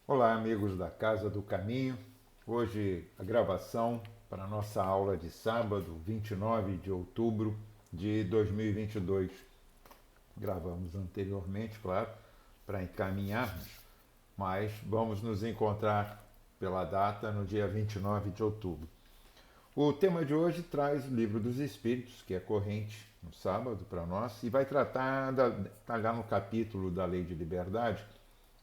Olá, amigos da Casa do Caminho. Hoje a gravação para a nossa aula de sábado, 29 de outubro de 2022. Gravamos anteriormente, claro, para encaminharmos, mas vamos nos encontrar pela data no dia 29 de outubro. O tema de hoje traz o Livro dos Espíritos, que é corrente no sábado para nós, e vai tratar, está lá no capítulo da Lei de Liberdade.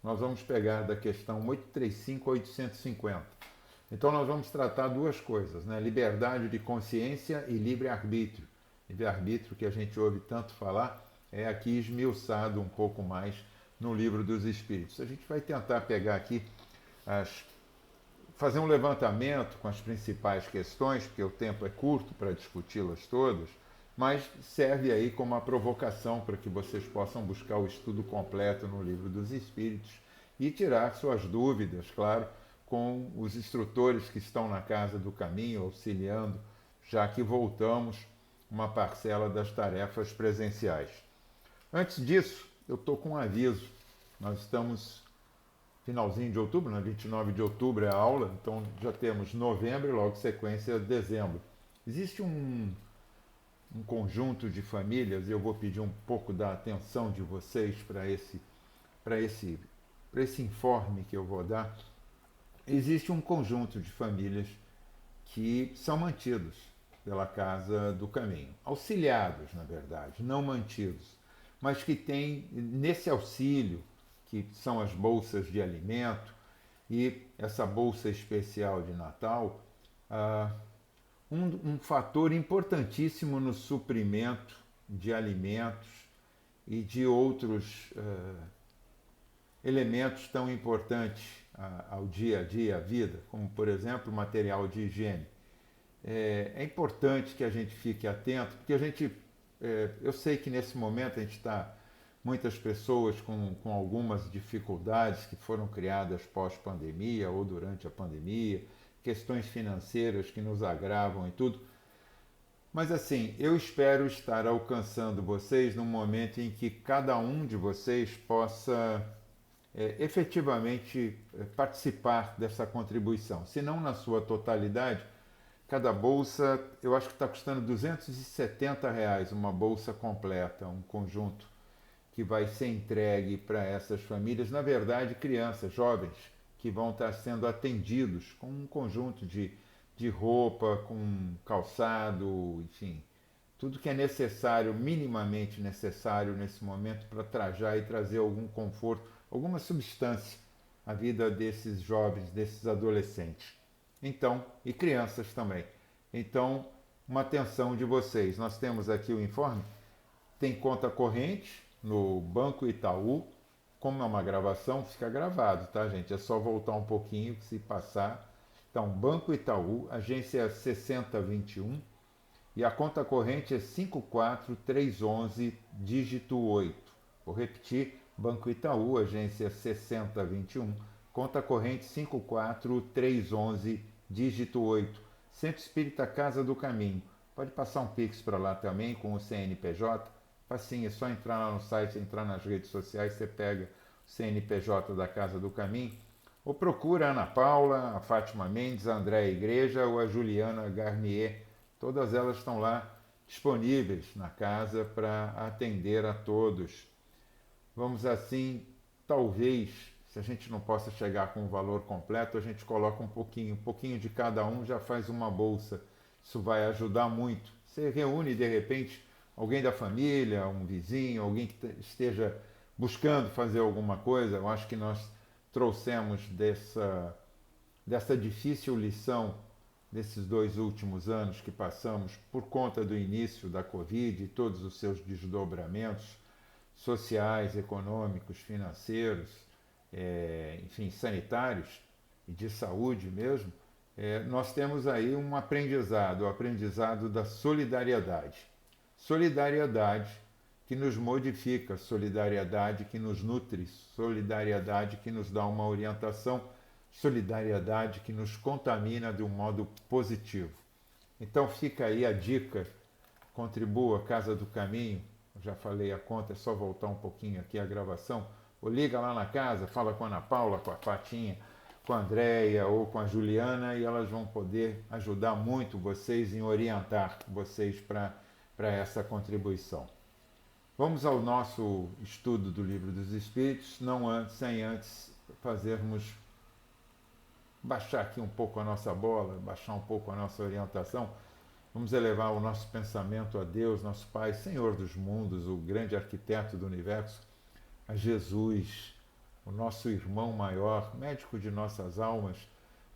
Nós vamos pegar da questão 835 a 850. Então nós vamos tratar duas coisas, né? Liberdade de consciência e livre-arbítrio. Livre-arbítrio que a gente ouve tanto falar é aqui esmiuçado um pouco mais no Livro dos Espíritos. A gente vai tentar pegar aqui fazer um levantamento com as principais questões, porque o tempo é curto para discuti-las todas, mas serve aí como uma provocação para que vocês possam buscar o estudo completo no Livro dos Espíritos e tirar suas dúvidas, claro, com os instrutores que estão na Casa do Caminho, auxiliando, já que voltamos uma parcela das tarefas presenciais. Antes disso, eu estou com um aviso. Nós estamos finalzinho de outubro, né? 29 de outubro é a aula, então já temos novembro e logo sequência dezembro. Existe um conjunto de famílias, e eu vou pedir um pouco da atenção de vocês para esse, esse informe que eu vou dar. Existe um conjunto de famílias que são mantidos pela Casa do Caminho, auxiliados, na verdade, não mantidos, mas que têm nesse auxílio, que são as bolsas de alimento e essa bolsa especial de Natal, um fator importantíssimo no suprimento de alimentos e de outros elementos tão importantes ao dia a dia, à vida, como, por exemplo, material de higiene. É importante que a gente fique atento, porque eu sei que nesse momento a gente está, muitas pessoas com algumas dificuldades que foram criadas pós-pandemia ou durante a pandemia, questões financeiras que nos agravam e tudo. Mas assim, eu espero estar alcançando vocês num momento em que cada um de vocês possa efetivamente participar dessa contribuição. Se não na sua totalidade, cada bolsa, eu acho que está custando R$ 270 uma bolsa completa, um conjunto que vai ser entregue para essas famílias, na verdade, crianças, jovens, que vão estar sendo atendidos com um conjunto de roupa, com calçado, enfim, tudo que é necessário, minimamente necessário nesse momento para trajar e trazer algum conforto, alguma substância à vida desses jovens, desses adolescentes. Então, e crianças também. Então, uma atenção de vocês. Nós temos aqui o informe, tem conta corrente no Banco Itaú. Como é uma gravação, fica gravado, tá, gente? É só voltar um pouquinho, se passar. Então, Banco Itaú, agência 6021, e a conta corrente é 54311, dígito 8. Vou repetir, Banco Itaú, agência 6021, conta corrente 54311, dígito 8. Centro Espírita Casa do Caminho. Pode passar um Pix para lá também com o CNPJ. Facinho, é só entrar lá no site, entrar nas redes sociais, você pega o CNPJ da Casa do Caminho. Ou procura a Ana Paula, a Fátima Mendes, a Andréa Igreja ou a Juliana Garnier. Todas elas estão lá disponíveis na casa para atender a todos. Vamos assim, talvez, se a gente não possa chegar com o valor completo, a gente coloca um pouquinho de cada um, já faz uma bolsa. Isso vai ajudar muito. Você reúne, de repente, alguém da família, um vizinho, alguém que esteja buscando fazer alguma coisa. Eu acho que nós trouxemos dessa difícil lição desses 2 últimos anos que passamos por conta do início da Covid e todos os seus desdobramentos sociais, econômicos, financeiros, enfim, sanitários e de saúde mesmo. Nós temos aí um aprendizado, o aprendizado da solidariedade. Solidariedade que nos modifica, solidariedade que nos nutre, solidariedade que nos dá uma orientação, solidariedade que nos contamina de um modo positivo. Então fica aí a dica, contribua, Casa do Caminho, já falei a conta, é só voltar um pouquinho aqui a gravação, ou liga lá na casa, fala com a Ana Paula, com a Patinha, com a Andréia ou com a Juliana, e elas vão poder ajudar muito vocês em orientar vocês para essa contribuição. Vamos ao nosso estudo do Livro dos Espíritos, sem antes fazermos baixar aqui um pouco a nossa bola, baixar um pouco a nossa orientação. Vamos elevar o nosso pensamento a Deus, nosso Pai, Senhor dos mundos, o grande arquiteto do universo, a Jesus, o nosso irmão maior, médico de nossas almas,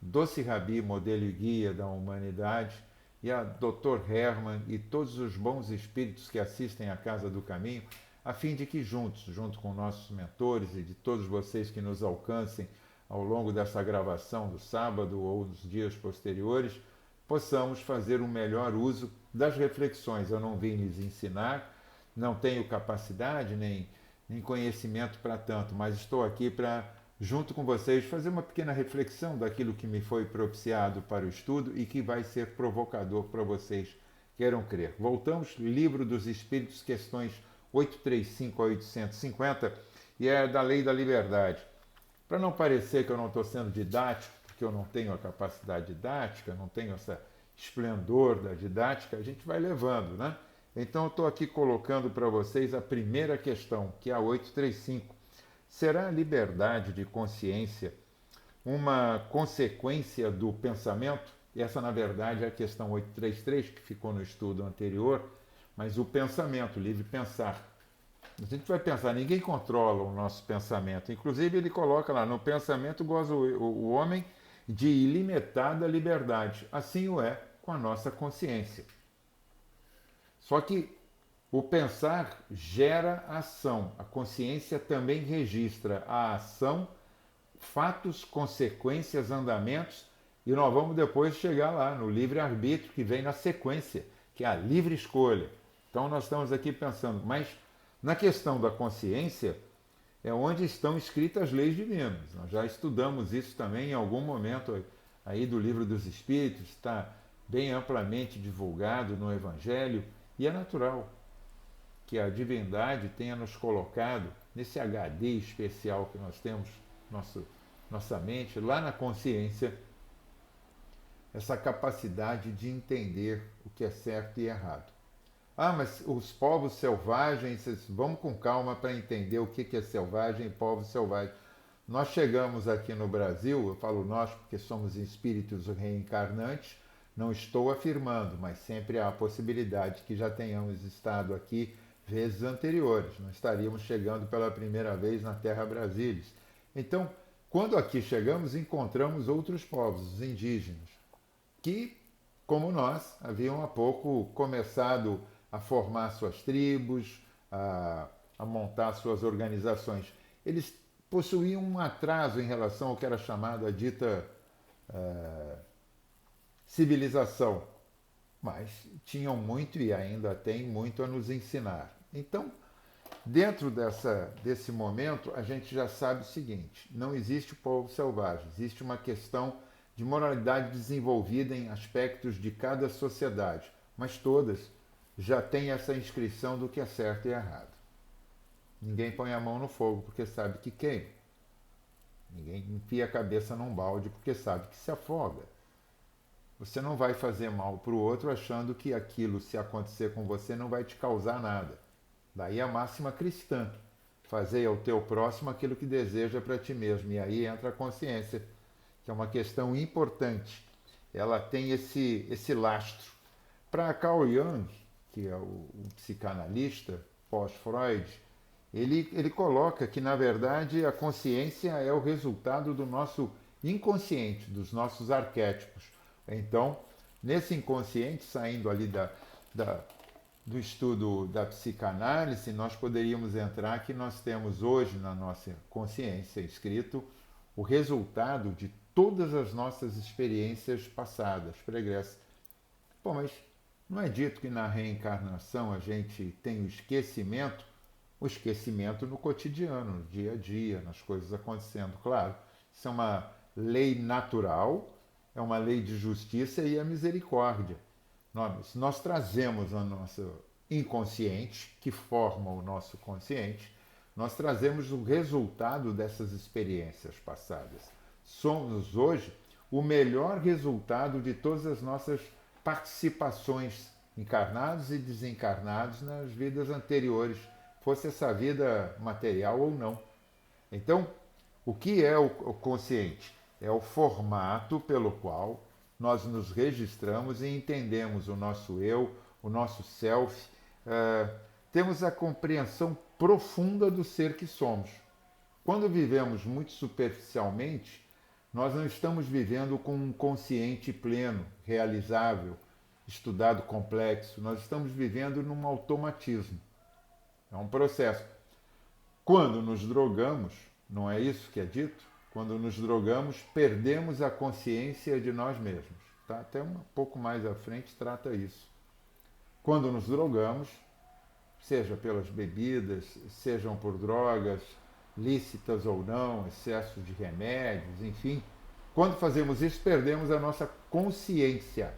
doce Rabi, modelo e guia da humanidade, e a Dr. Hermann e todos os bons espíritos que assistem à Casa do Caminho, a fim de que junto com nossos mentores e de todos vocês que nos alcancem ao longo dessa gravação do sábado ou dos dias posteriores, possamos fazer um melhor uso das reflexões. Eu não vim lhes ensinar, não tenho capacidade nem conhecimento para tanto, mas estou aqui para, junto com vocês, fazer uma pequena reflexão daquilo que me foi propiciado para o estudo e que vai ser provocador para vocês, queiram crer. Voltamos, Livro dos Espíritos, questões 835 a 850, e é da Lei da Liberdade. Para não parecer que eu não estou sendo didático, porque eu não tenho a capacidade didática, não tenho esse esplendor da didática, a gente vai levando, né? Então eu estou aqui colocando para vocês a primeira questão, que é a 835. Será a liberdade de consciência uma consequência do pensamento? Essa, na verdade, é a questão 833, que ficou no estudo anterior, mas o pensamento, o livre pensar. A gente vai pensar, ninguém controla o nosso pensamento. Inclusive, ele coloca lá, no pensamento goza o homem de ilimitada liberdade. Assim o é com a nossa consciência. Só que o pensar gera ação. A consciência também registra a ação, fatos, consequências, andamentos, e nós vamos depois chegar lá no livre-arbítrio, que vem na sequência, que é a livre escolha. Então nós estamos aqui pensando, mas na questão da consciência é onde estão escritas as leis divinas. Nós já estudamos isso também em algum momento aí do Livro dos Espíritos, está bem amplamente divulgado no Evangelho, e é natural que a divindade tenha nos colocado nesse HD especial que nós temos, nossa mente, lá na consciência, essa capacidade de entender o que é certo e errado. Ah, mas os povos selvagens, vamos com calma para entender o que é selvagem e povo selvagem. Nós chegamos aqui no Brasil, eu falo nós porque somos espíritos reencarnantes, não estou afirmando, mas sempre há a possibilidade que já tenhamos estado aqui vezes anteriores. Não estaríamos chegando pela primeira vez na Terra Brasilis. Então, quando aqui chegamos, encontramos outros povos, os indígenas, que, como nós, haviam há pouco começado a formar suas tribos, a montar suas organizações. Eles possuíam um atraso em relação ao que era chamado a dita civilização, mas tinham muito e ainda têm muito a nos ensinar. Então, dentro desse momento, a gente já sabe o seguinte: não existe o povo selvagem, existe uma questão de moralidade desenvolvida em aspectos de cada sociedade, mas todas já têm essa inscrição do que é certo e errado. Ninguém põe a mão no fogo porque sabe que queima. Ninguém enfia a cabeça num balde porque sabe que se afoga. Você não vai fazer mal para o outro achando que aquilo, se acontecer com você, não vai te causar nada. Daí a máxima cristã: fazei ao teu próximo aquilo que deseja para ti mesmo. E aí entra a consciência, que é uma questão importante. Ela tem esse lastro. Para Carl Jung, que é o psicanalista pós-Freud, ele coloca que, na verdade, a consciência é o resultado do nosso inconsciente, dos nossos arquétipos. Então, nesse inconsciente, saindo ali do estudo da psicanálise, nós poderíamos entrar que nós temos hoje na nossa consciência escrito o resultado de todas as nossas experiências passadas, pregressas. Bom, mas não é dito que na reencarnação a gente tem o esquecimento no cotidiano, no dia a dia, nas coisas acontecendo. Claro, isso é uma lei natural, é uma lei de justiça e a misericórdia. Nós trazemos a nossa inconsciente, que forma o nosso consciente, Nós trazemos o resultado dessas experiências passadas. Somos hoje o melhor resultado de todas as nossas participações, encarnados e desencarnados, nas vidas anteriores, fosse essa vida material ou não. Então, o que é o consciente? É o formato pelo qual nós nos registramos e entendemos o nosso eu, o nosso self, temos a compreensão profunda do ser que somos. Quando vivemos muito superficialmente, nós não estamos vivendo com um consciente pleno, realizável, estudado complexo. Nós estamos vivendo num automatismo. É um processo. Quando nos drogamos, não é isso que é dito? Quando nos drogamos, perdemos a consciência de nós mesmos. Tá? Até um pouco mais à frente trata isso. Quando nos drogamos, seja pelas bebidas, sejam por drogas, lícitas ou não, excesso de remédios, enfim. Quando fazemos isso, perdemos a nossa consciência.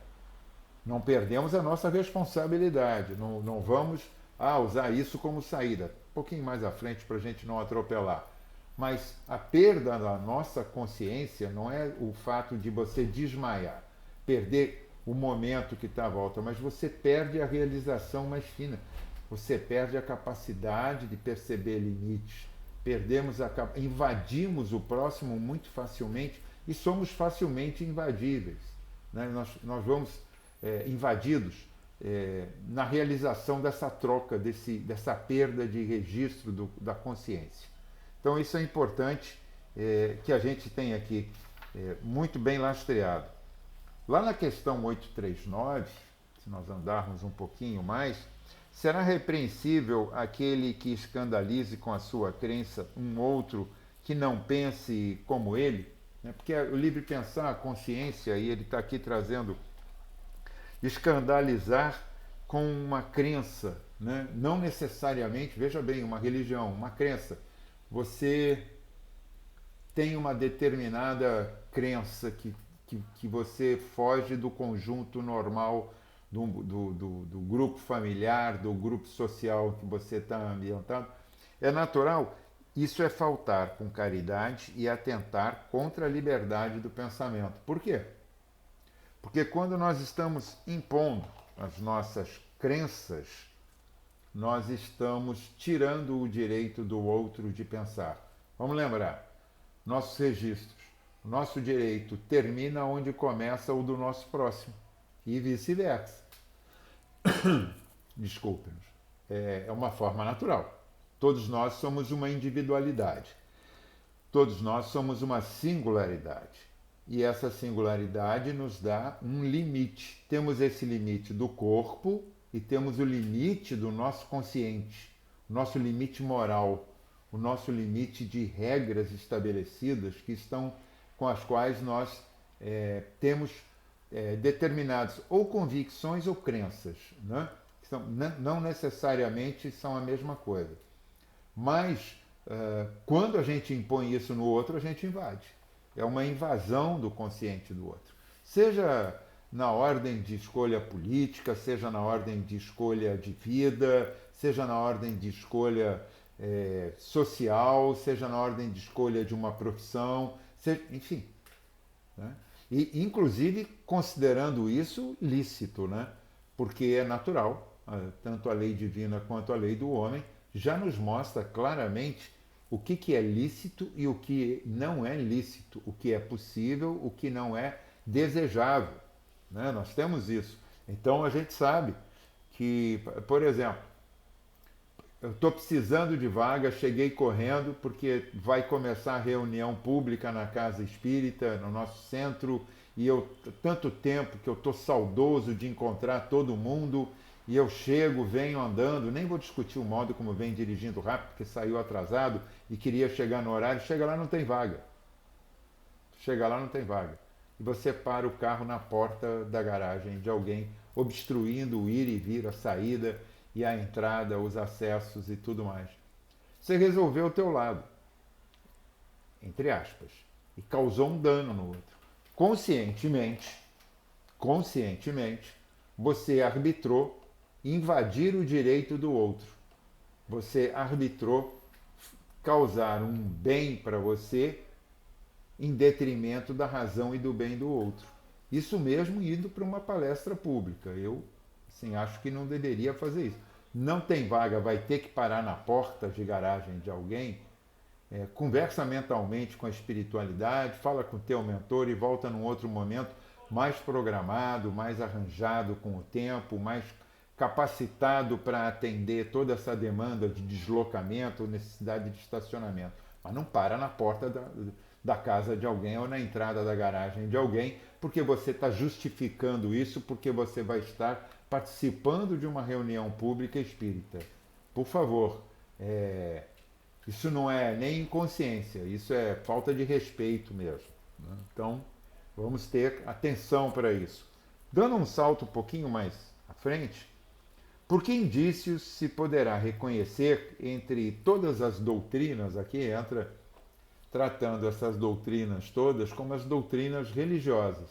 Não perdemos a nossa responsabilidade. Não vamos usar isso como saída. Um pouquinho mais à frente para a gente não atropelar. Mas a perda da nossa consciência não é o fato de você desmaiar, perder o momento que está à volta, mas você perde a realização mais fina. Você perde a capacidade de perceber limites. Invadimos o próximo muito facilmente e somos facilmente invadíveis. Né? Nós vamos invadidos na realização dessa troca, dessa perda de registro da consciência. Então isso é importante que a gente tenha aqui muito bem lastreado. Lá na questão 839, se nós andarmos um pouquinho mais, será repreensível aquele que escandalize com a sua crença um outro que não pense como ele? Porque o livre pensar, a consciência, e ele está aqui trazendo escandalizar com uma crença, né? Não necessariamente, veja bem, uma religião, uma crença. Você tem uma determinada crença que você foge do conjunto normal do grupo familiar, do grupo social que você está ambientado. É natural. Isso é faltar com caridade e atentar contra a liberdade do pensamento. Por quê? Porque quando nós estamos impondo as nossas crenças, nós estamos tirando o direito do outro de pensar. Vamos lembrar, nossos registros, o nosso direito termina onde começa o do nosso próximo e vice-versa. Desculpe-nos. É uma forma natural. Todos nós somos uma individualidade. Todos nós somos uma singularidade. E essa singularidade nos dá um limite. Temos esse limite do corpo e temos o limite do nosso consciente, o nosso limite moral, o nosso limite de regras estabelecidas com as quais nós temos determinadas ou convicções ou crenças, né? Não necessariamente são a mesma coisa. Mas quando a gente impõe isso no outro, a gente invade. É uma invasão do consciente do outro. Seja na ordem de escolha política, seja na ordem de escolha de vida, seja na ordem de escolha social, seja na ordem de escolha de uma profissão, enfim. Né? E, inclusive, considerando isso lícito, né? Porque é natural, tanto a lei divina quanto a lei do homem, já nos mostra claramente o que é lícito e o que não é lícito, o que é possível, o que não é desejável. Né? Nós temos isso. Então a gente sabe que, por exemplo, eu estou precisando de vaga, cheguei correndo porque vai começar a reunião pública na Casa Espírita, no nosso centro, e eu tanto tempo que eu estou saudoso de encontrar todo mundo, e eu chego, venho andando, nem vou discutir o modo como vem dirigindo rápido, porque saiu atrasado e queria chegar no horário, chega lá não tem vaga. Chega lá não tem vaga. E você para o carro na porta da garagem de alguém, obstruindo o ir e vir, a saída e a entrada, os acessos e tudo mais. Você resolveu o teu lado, entre aspas, e causou um dano no outro. Conscientemente, você arbitrou invadir o direito do outro. Você arbitrou causar um bem para você em detrimento da razão e do bem do outro. Isso mesmo indo para uma palestra pública. Eu, assim, acho que não deveria fazer isso. Não tem vaga, vai ter que parar na porta de garagem de alguém. Conversa mentalmente com a espiritualidade, fala com o teu mentor e volta num outro momento mais programado, mais arranjado com o tempo, mais capacitado para atender toda essa demanda de deslocamento, necessidade de estacionamento. Mas não para na porta da casa de alguém ou na entrada da garagem de alguém, porque você está justificando isso, porque você vai estar participando de uma reunião pública espírita. Por favor, isso não é nem inconsciência, isso é falta de respeito mesmo, né? Então, vamos ter atenção para isso. Dando um salto um pouquinho mais à frente, por que indícios se poderá reconhecer entre todas as doutrinas, aqui entra tratando essas doutrinas todas como as doutrinas religiosas.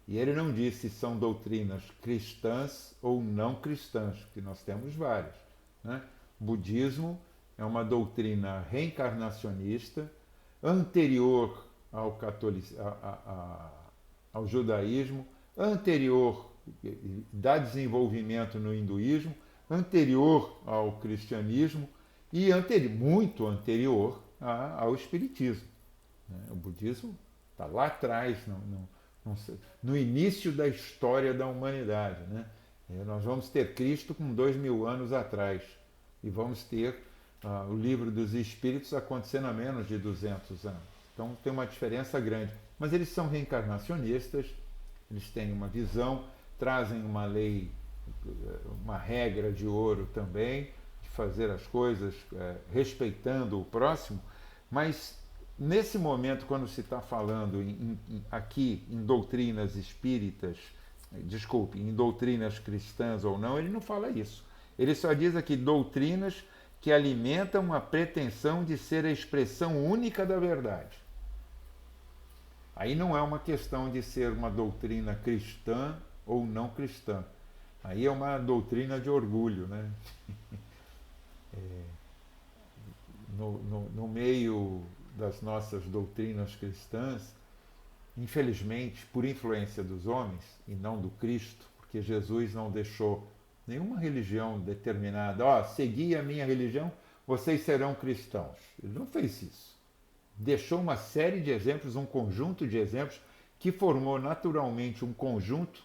E ele não disse se são doutrinas cristãs ou não cristãs, que nós temos várias, né? O budismo é uma doutrina reencarnacionista, anterior ao, ao judaísmo, anterior, dá desenvolvimento no hinduísmo, anterior ao cristianismo e muito anterior ao espiritismo. O budismo está lá atrás, no início da história da humanidade, né? Nós vamos ter Cristo com 2000 anos atrás e vamos ter o livro dos Espíritos acontecendo há menos de 200 anos. Então tem uma diferença grande. Mas eles são reencarnacionistas, eles têm uma visão, trazem uma lei, uma regra de ouro também, de fazer as coisas respeitando o próximo, mas nesse momento, quando se está falando aqui em doutrinas espíritas, desculpe, em doutrinas cristãs ou não, ele não fala isso. Ele só diz aqui doutrinas que alimentam a pretensão de ser a expressão única da verdade. Aí não é uma questão de ser uma doutrina cristã ou não cristã. Aí é uma doutrina de orgulho, né? No meio das nossas doutrinas cristãs, infelizmente, por influência dos homens e não do Cristo, porque Jesus não deixou nenhuma religião determinada, segui a minha religião, vocês serão cristãos. Ele não fez isso. Deixou uma série de exemplos, um conjunto de exemplos, que formou naturalmente um conjunto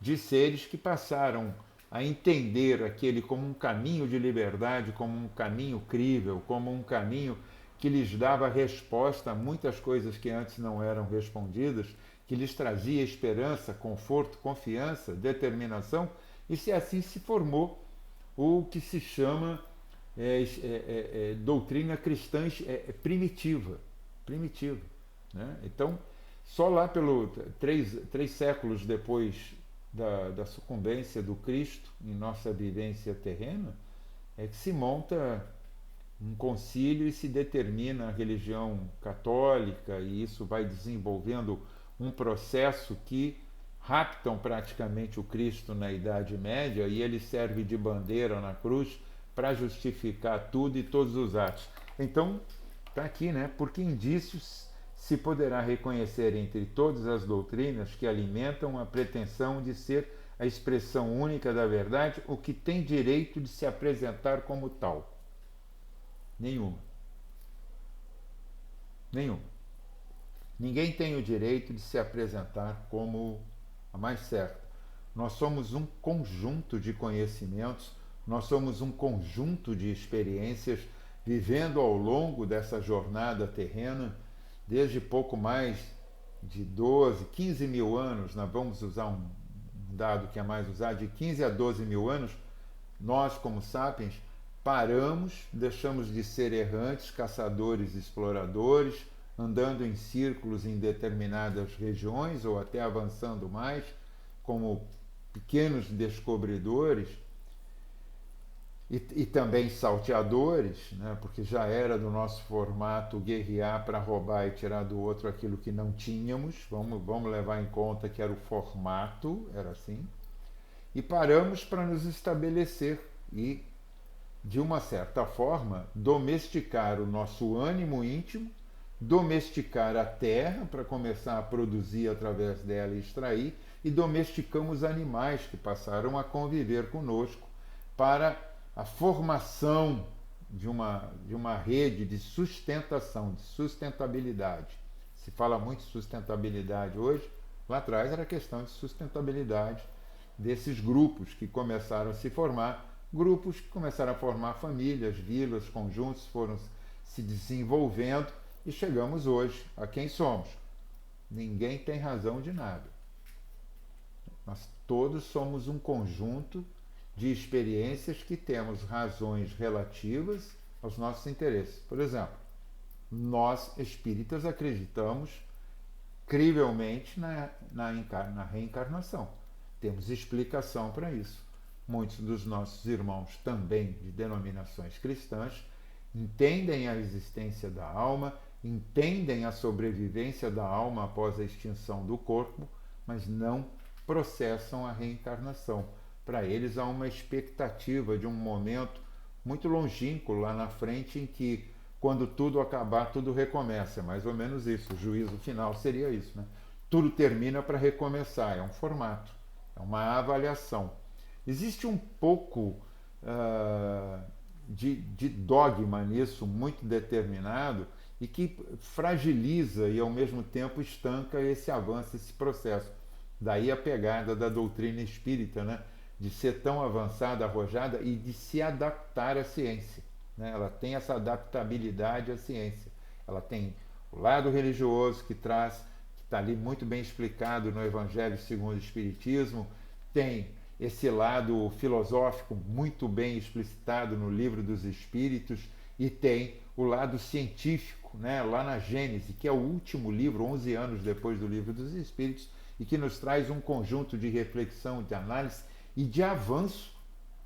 de seres que passaram a entender aquele como um caminho de liberdade, como um caminho crível, como um caminho que lhes dava resposta a muitas coisas que antes não eram respondidas, que lhes trazia esperança, conforto, confiança, determinação, e se assim se formou o que se chama doutrina cristã primitiva. Né? Então, só lá pelo 3 séculos depois da sucumbência do Cristo em nossa vivência terrena, é que se monta um concílio e se determina a religião católica, e isso vai desenvolvendo um processo que raptam praticamente o Cristo na Idade Média e ele serve de bandeira na cruz para justificar tudo e todos os atos. Então, está aqui, né? Por que indícios se poderá reconhecer entre todas as doutrinas que alimentam a pretensão de ser a expressão única da verdade, o que tem direito de se apresentar como tal? Nenhuma. Ninguém tem o direito de se apresentar como a mais certa. Nós somos um conjunto de conhecimentos, nós somos um conjunto de experiências vivendo ao longo dessa jornada terrena, desde pouco mais de 12, 15 mil anos, nós vamos usar um dado que é mais usado, de 15 a 12 mil anos, nós como sapiens paramos, deixamos de ser errantes, caçadores, exploradores, andando em círculos em determinadas regiões ou até avançando mais, como pequenos descobridores e também salteadores, né? Porque já era do nosso formato guerrear para roubar e tirar do outro aquilo que não tínhamos, vamos levar em conta que era o formato, era assim, e paramos para nos estabelecer e de uma certa forma, domesticar o nosso ânimo íntimo, domesticar a terra para começar a produzir através dela e extrair, e domesticamos animais que passaram a conviver conosco para a formação de uma rede de sustentação, de sustentabilidade. Se fala muito de sustentabilidade hoje, lá atrás era questão de sustentabilidade desses grupos que começaram a se formar, grupos que começaram a formar famílias, vilas, conjuntos, foram se desenvolvendo e chegamos hoje a quem somos. Ninguém tem razão de nada. Nós todos somos um conjunto de experiências que temos razões relativas aos nossos interesses. Por exemplo, nós espíritas acreditamos crivelmente na reencarnação. Temos explicação para isso. Muitos dos nossos irmãos, também de denominações cristãs, entendem a existência da alma, entendem a sobrevivência da alma após a extinção do corpo, mas não processam a reencarnação. Para eles há uma expectativa de um momento muito longínquo lá na frente em que, quando tudo acabar, tudo recomeça. É mais ou menos isso. O juízo final seria isso, né? Tudo termina para recomeçar. É um formato, é uma avaliação. Existe um pouco de dogma nisso, muito determinado, e que fragiliza e, ao mesmo tempo, estanca esse avanço, esse processo. Daí a pegada da doutrina espírita, né? De ser tão avançada, arrojada e de se adaptar à ciência. Né? Ela tem essa adaptabilidade à ciência. Ela tem o lado religioso que traz, que está ali muito bem explicado no Evangelho segundo o Espiritismo, tem esse lado filosófico muito bem explicitado no Livro dos Espíritos e tem o lado científico, né? Lá na Gênese, que é o último livro, 11 anos depois do Livro dos Espíritos, e que nos traz um conjunto de reflexão, de análise e de avanço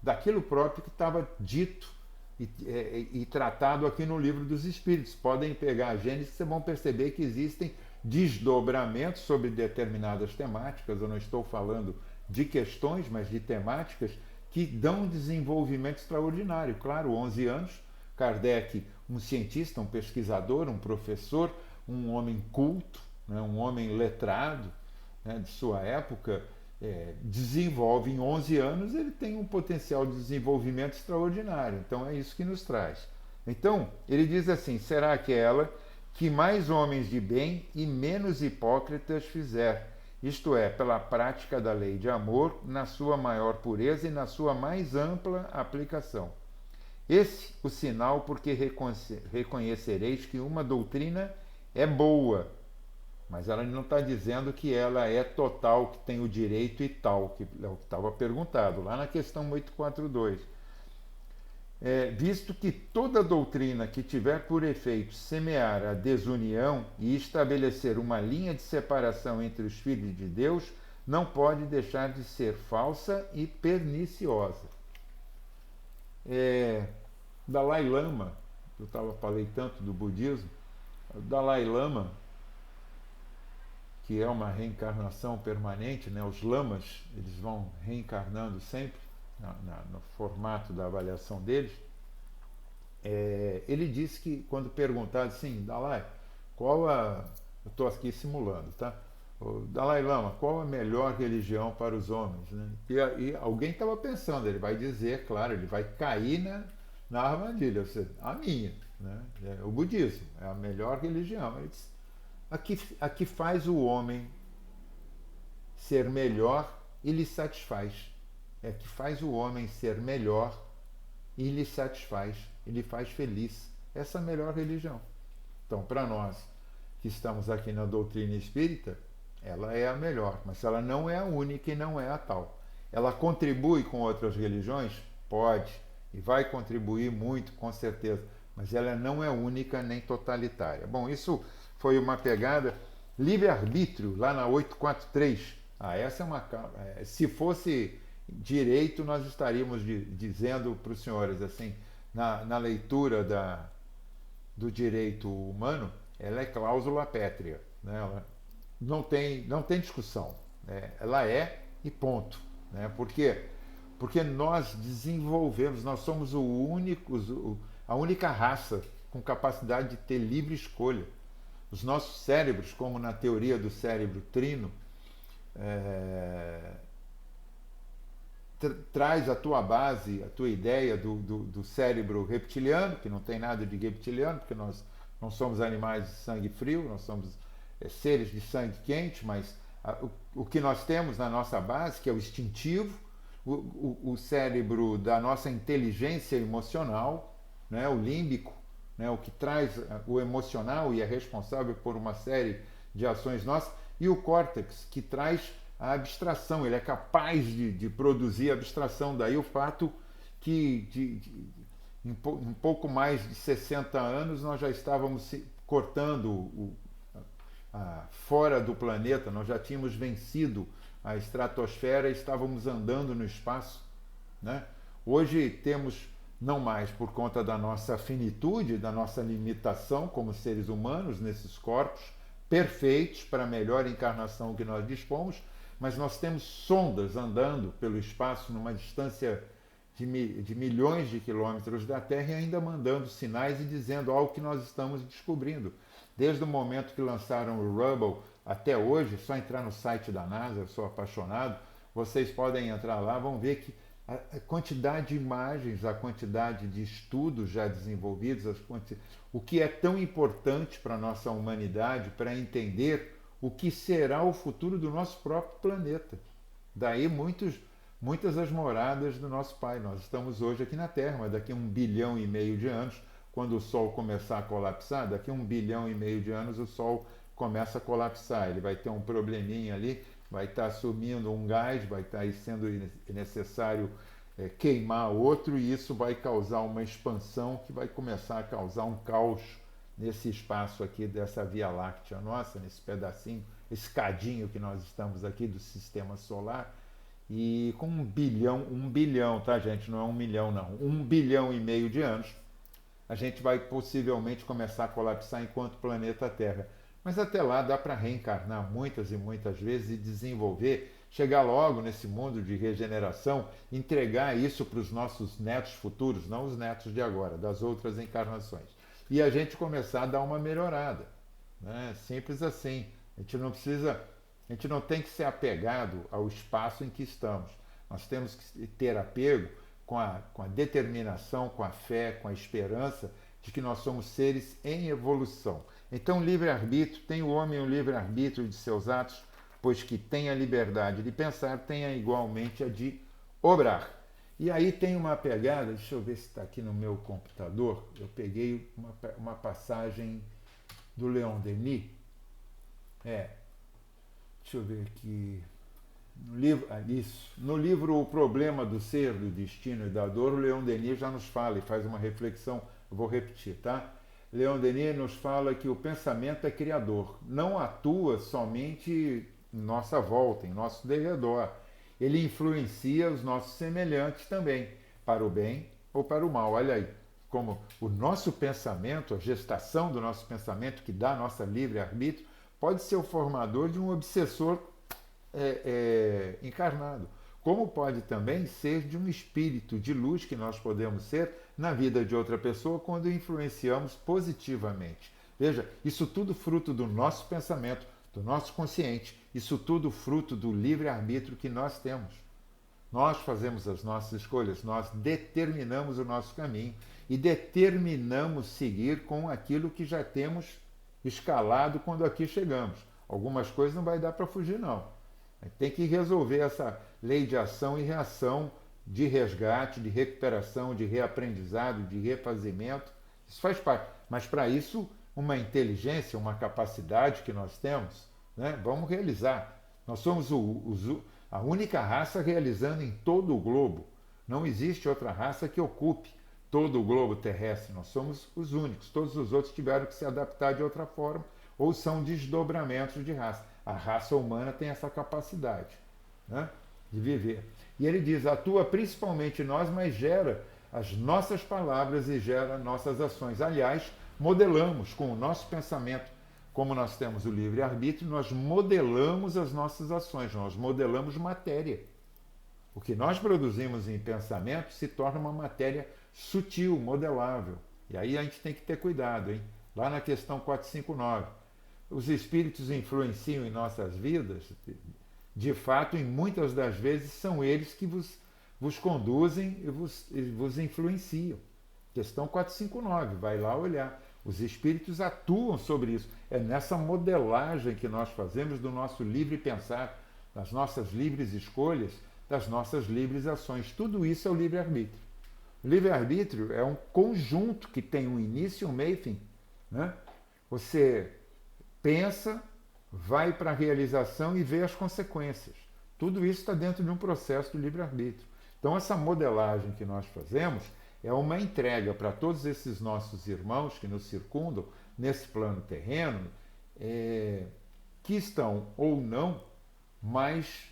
daquilo próprio que estava dito e tratado aqui no Livro dos Espíritos. Podem pegar a Gênesis, vocês vão perceber que existem desdobramentos sobre determinadas temáticas. Eu não estou falando de questões, mas de temáticas que dão um desenvolvimento extraordinário. Claro, 11 anos, Kardec, um cientista, um pesquisador, um professor, um homem culto, né, um homem letrado, né, de sua época, desenvolve em 11 anos, ele tem um potencial de desenvolvimento extraordinário. Então é isso que nos traz. Então, ele diz assim: será que ela que mais homens de bem e menos hipócritas fizer, isto é, pela prática da lei de amor, na sua maior pureza e na sua mais ampla aplicação. Esse o sinal porque reconhecereis que uma doutrina é boa, mas ela não está dizendo que ela é total, que tem o direito e tal, que é o que estava perguntado lá na questão 842. Visto que toda doutrina que tiver por efeito semear a desunião e estabelecer uma linha de separação entre os filhos de Deus, não pode deixar de ser falsa e perniciosa. Dalai Lama, falei tanto do budismo, o Dalai Lama, que é uma reencarnação permanente, né? Os lamas eles vão reencarnando sempre no formato da avaliação deles. Ele disse que, quando perguntado assim, Dalai, eu estou aqui simulando, tá? O Dalai Lama, qual a melhor religião para os homens? Né? E alguém estava pensando, ele vai dizer, claro, ele vai cair na armadilha, a minha, né? O budismo é a melhor religião. Ele disse, a que faz o homem ser melhor e lhe satisfaz. É que faz o homem ser melhor e lhe satisfaz, e lhe faz feliz. Essa é a melhor religião. Então, para nós que estamos aqui na doutrina espírita, ela é a melhor, mas ela não é a única e não é a tal. Ela contribui com outras religiões? Pode, e vai contribuir muito, com certeza, mas ela não é única nem totalitária. Bom, isso foi uma pegada. Livre-arbítrio, lá na 843. Essa é uma... Se fosse direito, nós estaríamos dizendo para os senhores, assim, na leitura do direito humano, ela é cláusula pétrea. Né? Ela não tem discussão. Né? Ela é e ponto. Né? Por quê? porque nós desenvolvemos, nós somos a única raça com capacidade de ter livre escolha. Os nossos cérebros, como na teoria do cérebro trino, traz a tua base, a tua ideia do cérebro reptiliano, que não tem nada de reptiliano, porque nós não somos animais de sangue frio, nós somos seres de sangue quente, mas o que nós temos na nossa base, que é o instintivo, o cérebro da nossa inteligência emocional, né, o límbico, né, o que traz o emocional e é responsável por uma série de ações nossas, e o córtex, que traz a abstração, ele é capaz de produzir abstração. Daí o fato que em pouco mais de 60 anos nós já estávamos cortando fora do planeta, nós já tínhamos vencido a estratosfera e estávamos andando no espaço, né? Hoje temos, não mais por conta da nossa finitude, da nossa limitação como seres humanos nesses corpos perfeitos para a melhor encarnação que nós dispomos, mas nós temos sondas andando pelo espaço numa distância de milhões de quilômetros da Terra e ainda mandando sinais e dizendo algo que nós estamos descobrindo. Desde o momento que lançaram o Hubble até hoje, é só entrar no site da NASA, eu sou apaixonado, vocês podem entrar lá, vão ver que a quantidade de imagens, a quantidade de estudos já desenvolvidos, o que é tão importante para a nossa humanidade, para entender o que será o futuro do nosso próprio planeta. Daí muitas as moradas do nosso Pai. Nós estamos hoje aqui na Terra, mas daqui a 1,5 bilhão de anos, quando o Sol começar a colapsar, daqui a 1,5 bilhão de anos o Sol começa a colapsar. Ele vai ter um probleminha ali, vai estar sumindo um gás, vai estar sendo necessário queimar outro, e isso vai causar uma expansão que vai começar a causar um caos nesse espaço aqui dessa Via Láctea nossa, nesse pedacinho, esse cadinho que nós estamos aqui do Sistema Solar. E com 1 bilhão, tá, gente? Não é 1 milhão, não. 1,5 bilhão de anos, a gente vai possivelmente começar a colapsar enquanto planeta Terra. Mas até lá dá para reencarnar muitas e muitas vezes e desenvolver, chegar logo nesse mundo de regeneração, entregar isso para os nossos netos futuros, não os netos de agora, das outras encarnações. E a gente começar a dar uma melhorada, né? Simples assim. A gente não tem que ser apegado ao espaço em que estamos. Nós temos que ter apego com a determinação, com a fé, com a esperança de que nós somos seres em evolução. Então, livre-arbítrio, tem o homem o livre-arbítrio de seus atos, pois que tem a liberdade de pensar, tenha igualmente a de obrar. E aí tem uma pegada, deixa eu ver se está aqui no meu computador, eu peguei uma passagem do Leon Denis, deixa eu ver aqui, no livro O Problema do Ser, do Destino e da Dor, o Leon Denis já nos fala e faz uma reflexão, eu vou repetir, tá? Leon Denis nos fala que o pensamento é criador, não atua somente em nossa volta, em nosso derredor. Ele influencia os nossos semelhantes também, para o bem ou para o mal. Olha aí, como o nosso pensamento, a gestação do nosso pensamento, que dá nossa livre-arbítrio, pode ser o formador de um obsessor encarnado. Como pode também ser de um espírito de luz que nós podemos ser na vida de outra pessoa quando influenciamos positivamente. Veja, isso tudo fruto do nosso pensamento, do nosso consciente, isso tudo fruto do livre-arbítrio que nós temos. Nós fazemos as nossas escolhas, nós determinamos o nosso caminho e determinamos seguir com aquilo que já temos escalado quando aqui chegamos. Algumas coisas não vai dar para fugir, não. Tem que resolver essa lei de ação e reação, de resgate, de recuperação, de reaprendizado, de refazimento. Isso faz parte. Mas para isso, uma inteligência, uma capacidade que nós temos, né? Vamos realizar. Nós somos a única raça realizando em todo o globo. Não existe outra raça que ocupe todo o globo terrestre. Nós somos os únicos. Todos os outros tiveram que se adaptar de outra forma ou são desdobramentos de raça. A raça humana tem essa capacidade, né, de viver. E ele diz, atua principalmente em nós, mas gera as nossas palavras e gera nossas ações. Aliás, modelamos com o nosso pensamento, como nós temos o livre-arbítrio, nós modelamos as nossas ações, nós modelamos matéria. O que nós produzimos em pensamento se torna uma matéria sutil, modelável. E aí a gente tem que ter cuidado, hein? Lá na questão 459. Os espíritos influenciam em nossas vidas? De fato, em muitas das vezes, são eles que vos conduzem e vos influenciam. Questão 459, vai lá olhar. Os espíritos atuam sobre isso. É nessa modelagem que nós fazemos do nosso livre pensar, das nossas livres escolhas, das nossas livres ações. Tudo isso é o livre-arbítrio. O livre-arbítrio é um conjunto que tem um início, um meio e fim. Né? Você pensa, vai para a realização e vê as consequências. Tudo isso está dentro de um processo do livre-arbítrio. Então, essa modelagem que nós fazemos é uma entrega para todos esses nossos irmãos que nos circundam nesse plano terreno, que estão ou não mais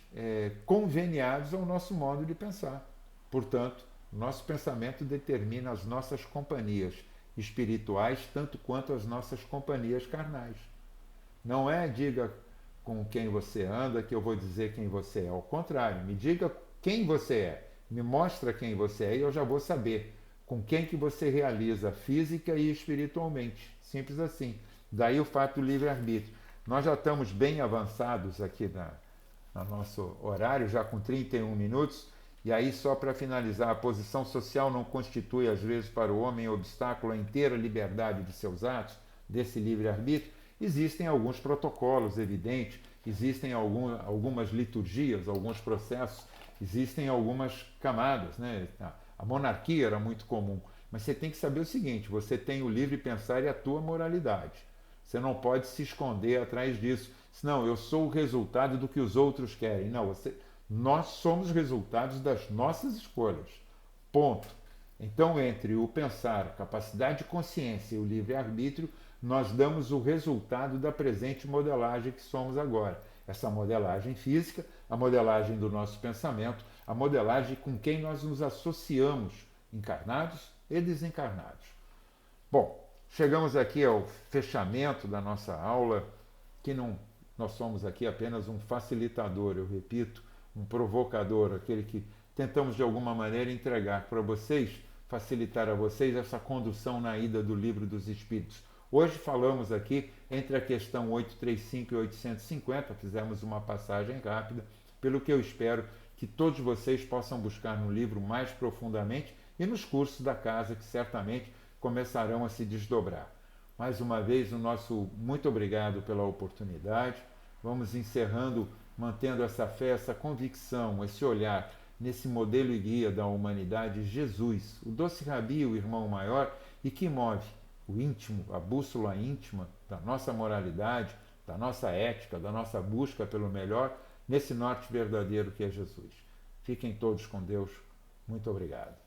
conveniados ao nosso modo de pensar. Portanto, o nosso pensamento determina as nossas companhias espirituais tanto quanto as nossas companhias carnais. Não é diga com quem você anda que eu vou dizer quem você é. Ao contrário, me diga quem você é, me mostra quem você é e eu já vou saber com quem que você realiza física e espiritualmente. Simples assim. Daí o fato do livre-arbítrio. Nós já estamos bem avançados aqui no nosso horário, já com 31 minutos, e aí só para finalizar, a posição social não constitui às vezes para o homem obstáculo à inteira liberdade de seus atos, desse livre-arbítrio. Existem alguns protocolos evidentes, existem algumas liturgias, alguns processos, existem algumas camadas, né? A monarquia era muito comum, mas você tem que saber o seguinte, você tem o livre pensar e a tua moralidade. Você não pode se esconder atrás disso. Senão, eu sou o resultado do que os outros querem. Não, nós somos resultados das nossas escolhas. Ponto. Então, entre o pensar, a capacidade de consciência e o livre-arbítrio, nós damos o resultado da presente modelagem que somos agora. Essa modelagem física, a modelagem do nosso pensamento, a modelagem com quem nós nos associamos, encarnados e desencarnados. Bom, chegamos aqui ao fechamento da nossa aula, que nós somos aqui apenas um facilitador, eu repito, um provocador, aquele que tentamos de alguma maneira entregar para vocês, facilitar a vocês essa condução na ida do Livro dos Espíritos. Hoje falamos aqui entre a questão 835 e 850, fizemos uma passagem rápida, pelo que eu espero que todos vocês possam buscar no livro mais profundamente e nos cursos da casa que certamente começarão a se desdobrar. Mais uma vez, o nosso muito obrigado pela oportunidade. Vamos encerrando, mantendo essa fé, essa convicção, esse olhar nesse modelo e guia da humanidade, Jesus, o doce Rabi, o irmão maior, e que move o íntimo, a bússola íntima da nossa moralidade, da nossa ética, da nossa busca pelo melhor, nesse norte verdadeiro que é Jesus. Fiquem todos com Deus. Muito obrigado.